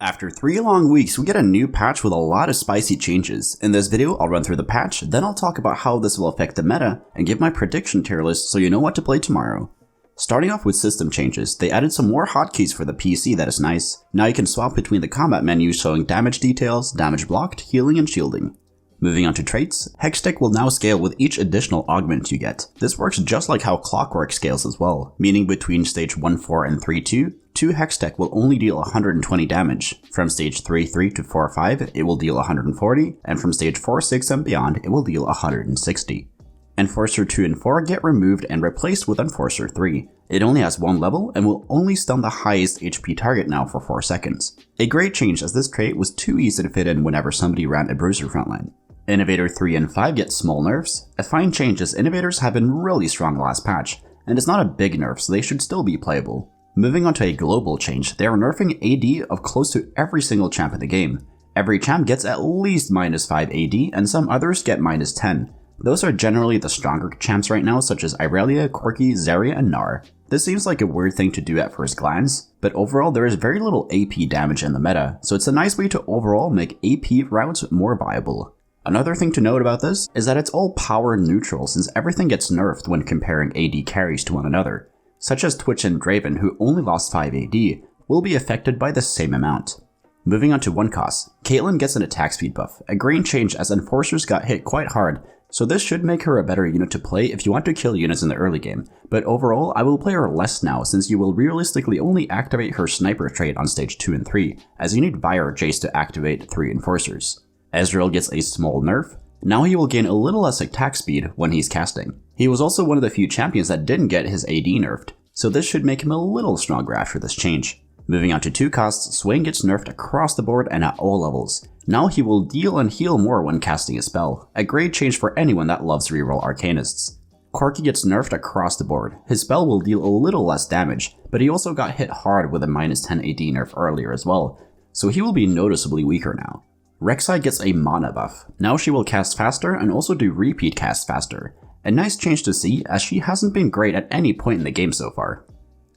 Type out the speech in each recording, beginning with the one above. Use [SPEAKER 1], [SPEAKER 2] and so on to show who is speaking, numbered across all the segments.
[SPEAKER 1] After 3 long weeks, we get a new patch with a lot of spicy changes. In this video, I'll run through the patch, then I'll talk about how this will affect the meta, and give my prediction tier list so you know what to play tomorrow. Starting off with system changes, they added some more hotkeys for the PC that is nice. Now you can swap between the combat menus showing damage details, damage blocked, healing, and shielding. Moving on to traits, Hextech will now scale with each additional augment you get. This works just like how Clockwork scales as well, meaning between stage 1-4 and 3-2, 2 Hextech will only deal 120 damage. From stage 3-3 to 4-5, it will deal 140, and from stage 4-6 and beyond, it will deal 160. Enforcer 2 and 4 get removed and replaced with Enforcer 3. It only has 1 level and will only stun the highest HP target now for 4 seconds. A great change as this trait was too easy to fit in whenever somebody ran a bruiser frontline. Innovator 3 and 5 get small nerfs. A fine change as Innovators have been really strong last patch, and it's not a big nerf so they should still be playable. Moving on to a global change, they are nerfing AD of close to every single champ in the game. Every champ gets at least -5 AD and some others get -10. Those are generally the stronger champs right now, such as Irelia, Corki, Zarya, and Gnar. This seems like a weird thing to do at first glance, but overall there is very little AP damage in the meta, so it's a nice way to overall make AP routes more viable. Another thing to note about this is that it's all power neutral since everything gets nerfed when comparing AD carries to one another, such as Twitch and Draven, who only lost 5 AD, will be affected by the same amount. Moving on to 1 cost, Caitlyn gets an attack speed buff, a great change as Enforcers got hit quite hard, so this should make her a better unit to play if you want to kill units in the early game, but overall I will play her less now since you will realistically only activate her sniper trait on stage 2 and 3, as you need Fire Jace to activate 3 Enforcers. Ezreal gets a small nerf. Now he will gain a little less attack speed when he's casting. He was also one of the few champions that didn't get his AD nerfed, so this should make him a little stronger after this change. Moving on to 2 costs, Swain gets nerfed across the board and at all levels. Now he will deal and heal more when casting a spell, a great change for anyone that loves reroll Arcanists. Corki gets nerfed across the board. His spell will deal a little less damage, but he also got hit hard with a -10 AD nerf earlier as well, so he will be noticeably weaker now. Rek'Sai gets a mana buff. Now she will cast faster and also do repeat casts faster. A nice change to see as she hasn't been great at any point in the game so far.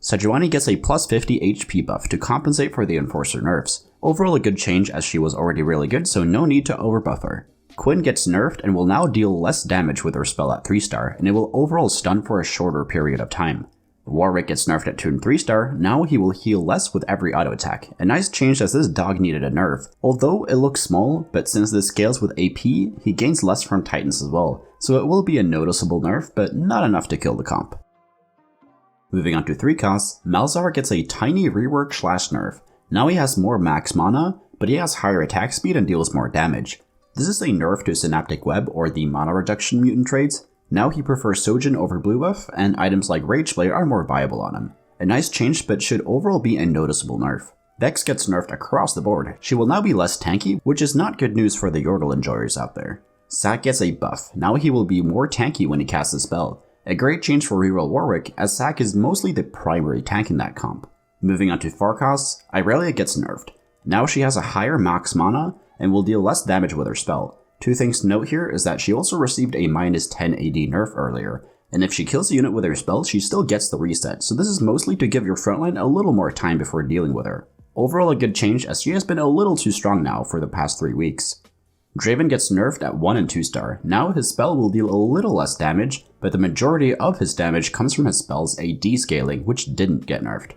[SPEAKER 1] Sejuani gets a +50 HP buff to compensate for the Enforcer nerfs. Overall a good change as she was already really good, so no need to overbuff her. Quinn gets nerfed and will now deal less damage with her spell at 3-star, and it will overall stun for a shorter period of time. Warwick gets nerfed at 2 and 3-star, now he will heal less with every auto attack. A nice change as this dog needed a nerf, although it looks small, but since this scales with AP, he gains less from Titans as well, so it will be a noticeable nerf, but not enough to kill the comp. Moving on to 3 costs, Malzahar gets a tiny rework / nerf. Now he has more max mana, but he has higher attack speed and deals more damage. This is a nerf to Synaptic Web or the mana reduction mutant traits. Now he prefers Sojin over blue buff, and items like Rageblade are more viable on him. A nice change, but should overall be a noticeable nerf. Vex gets nerfed across the board. She will now be less tanky, which is not good news for the Yordle enjoyers out there. Zac gets a buff. Now he will be more tanky when he casts a spell. A great change for reroll Warwick, as Zac is mostly the primary tank in that comp. Moving on to 4 costs, Irelia gets nerfed. Now she has a higher max mana, and will deal less damage with her spell. 2 things to note here is that she also received a -10 AD nerf earlier, and if she kills a unit with her spell, she still gets the reset, so this is mostly to give your frontline a little more time before dealing with her. Overall a good change as she has been a little too strong now for the past 3 weeks. Draven gets nerfed at 1 and 2-star. Now his spell will deal a little less damage, but the majority of his damage comes from his spell's AD scaling, which didn't get nerfed.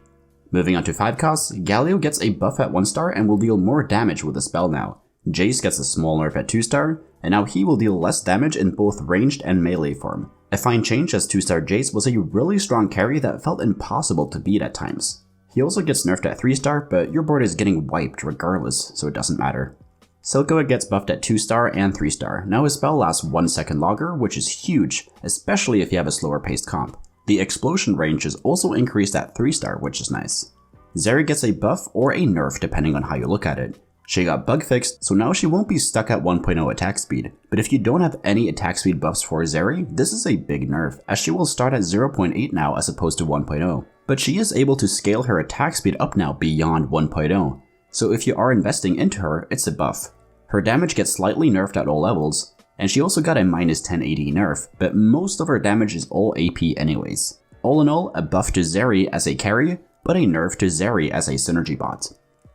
[SPEAKER 1] Moving on to 5 costs, Galio gets a buff at 1-star and will deal more damage with the spell now. Jace gets a small nerf at 2-star, and now he will deal less damage in both ranged and melee form. A fine change as 2-star Jace was a really strong carry that felt impossible to beat at times. He also gets nerfed at 3-star, but your board is getting wiped regardless, so it doesn't matter. Silcoa gets buffed at 2-star and 3-star. Now his spell lasts 1 second longer, which is huge, especially if you have a slower paced comp. The explosion range is also increased at 3-star, which is nice. Zeri gets a buff or a nerf depending on how you look at it. She got bug fixed, so now she won't be stuck at 1.0 attack speed, but if you don't have any attack speed buffs for Zeri, this is a big nerf, as she will start at 0.8 now as opposed to 1.0. But she is able to scale her attack speed up now beyond 1.0, so if you are investing into her, it's a buff. Her damage gets slightly nerfed at all levels, and she also got a -10 AD nerf, but most of her damage is all AP anyways. All in all, a buff to Zeri as a carry, but a nerf to Zeri as a synergy bot.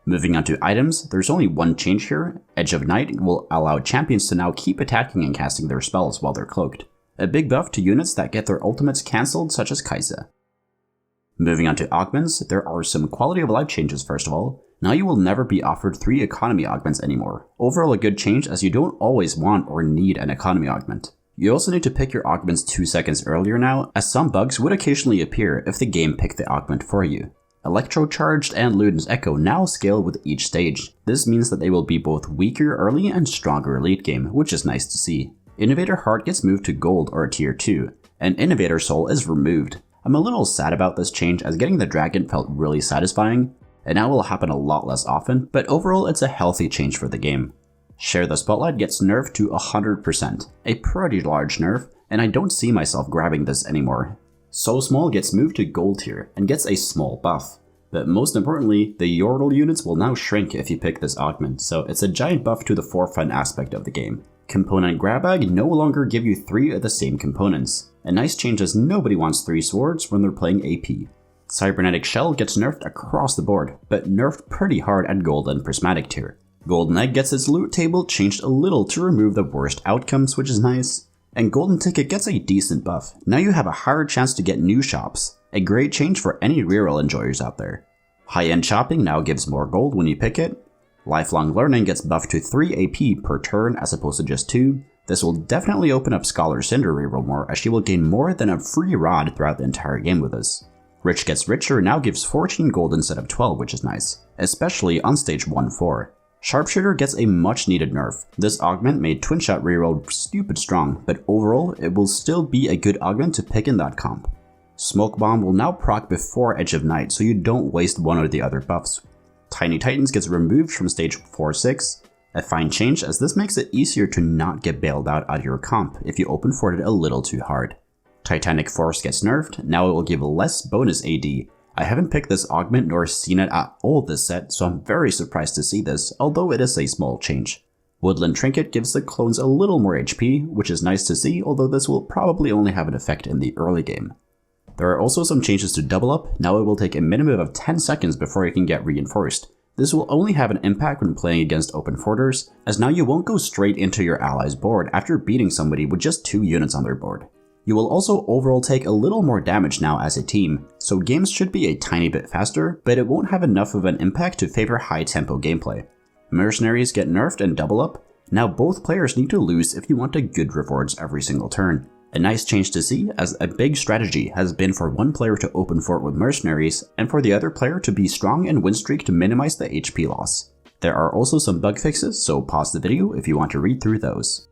[SPEAKER 1] Moving on to items, there's only one change here. Edge of Night will allow champions to now keep attacking and casting their spells while they're cloaked. A big buff to units that get their ultimates cancelled, such as Kai'Sa. Moving on to augments, there are some quality of life changes first of all. Now you will never be offered 3 economy augments anymore. Overall a good change as you don't always want or need an economy augment. You also need to pick your augments 2 seconds earlier now, as some bugs would occasionally appear if the game picked the augment for you. Electrocharged and Luden's Echo now scale with each stage. This means that they will be both weaker early and stronger late game, which is nice to see. Innovator Heart gets moved to Gold or Tier 2, and Innovator Soul is removed. I'm a little sad about this change as getting the dragon felt really satisfying, and now will happen a lot less often, but overall it's a healthy change for the game. Share the Spotlight gets nerfed to 100%, a pretty large nerf, and I don't see myself grabbing this anymore. So Small gets moved to Gold tier and gets a small buff. But most importantly, the Yordle units will now shrink if you pick this augment, so it's a giant buff to the forefront aspect of the game. Component Grab Bag no longer give you 3 of the same components. A nice change as nobody wants 3 swords when they're playing AP. Cybernetic Shell gets nerfed across the board, but nerfed pretty hard at Gold and Prismatic tier. Golden Egg gets its loot table changed a little to remove the worst outcomes, which is nice. And Golden Ticket gets a decent buff. Now you have a higher chance to get new shops. A great change for any reroll enjoyers out there. High-end shopping now gives more gold when you pick it. Lifelong Learning gets buffed to 3 AP per turn as opposed to just 2. This will definitely open up Scholar Cinder reroll more as she will gain more than a free rod throughout the entire game with us. Rich Gets Richer now gives 14 gold instead of 12, which is nice, especially on stage 1-4. Sharpshooter gets a much needed nerf. This augment made Twin Shot reroll stupid strong, but overall it will still be a good augment to pick in that comp. Smoke Bomb will now proc before Edge of Night so you don't waste one or the other buffs. Tiny Titans gets removed from stage 4-6, a fine change as this makes it easier to not get bailed out of your comp if you open for it a little too hard. Titanic Force gets nerfed, now it will give less bonus AD. I haven't picked this augment nor seen it at all this set, so I'm very surprised to see this, although it is a small change. Woodland Trinket gives the clones a little more HP, which is nice to see, although this will probably only have an effect in the early game. There are also some changes to Double Up. Now it will take a minimum of 10 seconds before it can get reinforced. This will only have an impact when playing against open forters, as now you won't go straight into your ally's board after beating somebody with just 2 units on their board. You will also overall take a little more damage now as a team, so games should be a tiny bit faster, but it won't have enough of an impact to favor high tempo gameplay. Mercenaries get nerfed and Double Up. Now both players need to lose if you want a good rewards every single turn. A nice change to see, as a big strategy has been for one player to open fort with Mercenaries, and for the other player to be strong and win streak to minimize the HP loss. There are also some bug fixes, so pause the video if you want to read through those.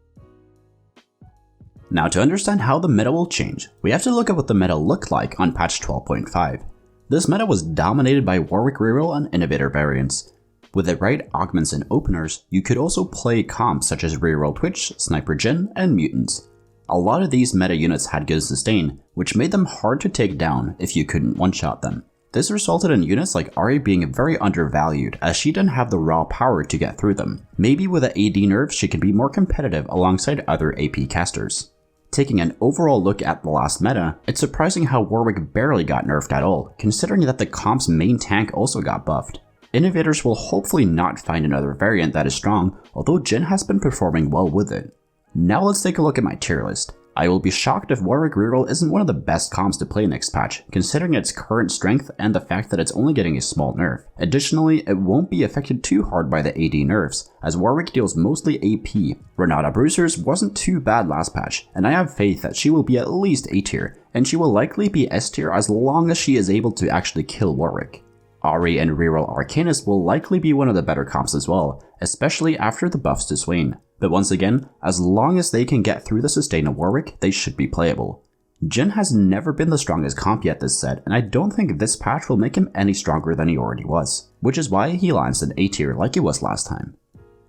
[SPEAKER 1] Now to understand how the meta will change, we have to look at what the meta looked like on patch 12.5. This meta was dominated by Warwick reroll and Innovator variants. With the right augments and openers, you could also play comps such as reroll Twitch, Sniper Jhin, and Mutants. A lot of these meta units had good sustain, which made them hard to take down if you couldn't one-shot them. This resulted in units like Ahri being very undervalued as she didn't have the raw power to get through them. Maybe with the AD nerfs she can be more competitive alongside other AP casters. Taking an overall look at the last meta, it's surprising how Warwick barely got nerfed at all, considering that the comp's main tank also got buffed. Innovators will hopefully not find another variant that is strong, although Jhin has been performing well with it. Now let's take a look at my tier list. I will be shocked if Warwick reroll isn't one of the best comps to play next patch, considering its current strength and the fact that it's only getting a small nerf. Additionally, it won't be affected too hard by the AD nerfs, as Warwick deals mostly AP. Renata Bruisers wasn't too bad last patch, and I have faith that she will be at least A tier, and she will likely be S tier as long as she is able to actually kill Warwick. Ahri and reroll Arcanist will likely be one of the better comps as well, especially after the buffs to Swain. But once again, as long as they can get through the sustain of Warwick, they should be playable. Jhin has never been the strongest comp yet this set, and I don't think this patch will make him any stronger than he already was, which is why he lands in A tier like he was last time.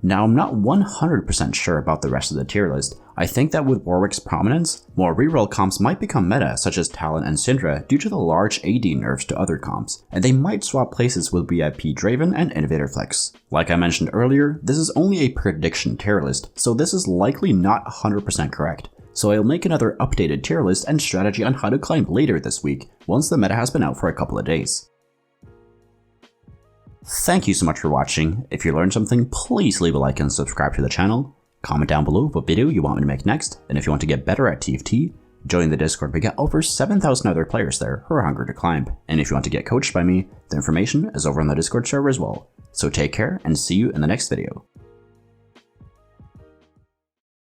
[SPEAKER 1] Now I'm not 100% sure about the rest of the tier list. I think that with Warwick's prominence, more reroll comps might become meta such as Talon and Syndra due to the large AD nerfs to other comps, and they might swap places with VIP Draven and Innovator Flex. Like I mentioned earlier, this is only a prediction tier list, so this is likely not 100% correct. So I'll make another updated tier list and strategy on how to climb later this week, once the meta has been out for a couple of days. Thank you so much for watching. If you learned something, please leave a like and subscribe to the channel. Comment down below what video you want me to make next, and if you want to get better at TFT, join the Discord. We got over 7,000 other players there who are hungry to climb, and if you want to get coached by me, the information is over on the Discord server as well. So take care and see you in the next video.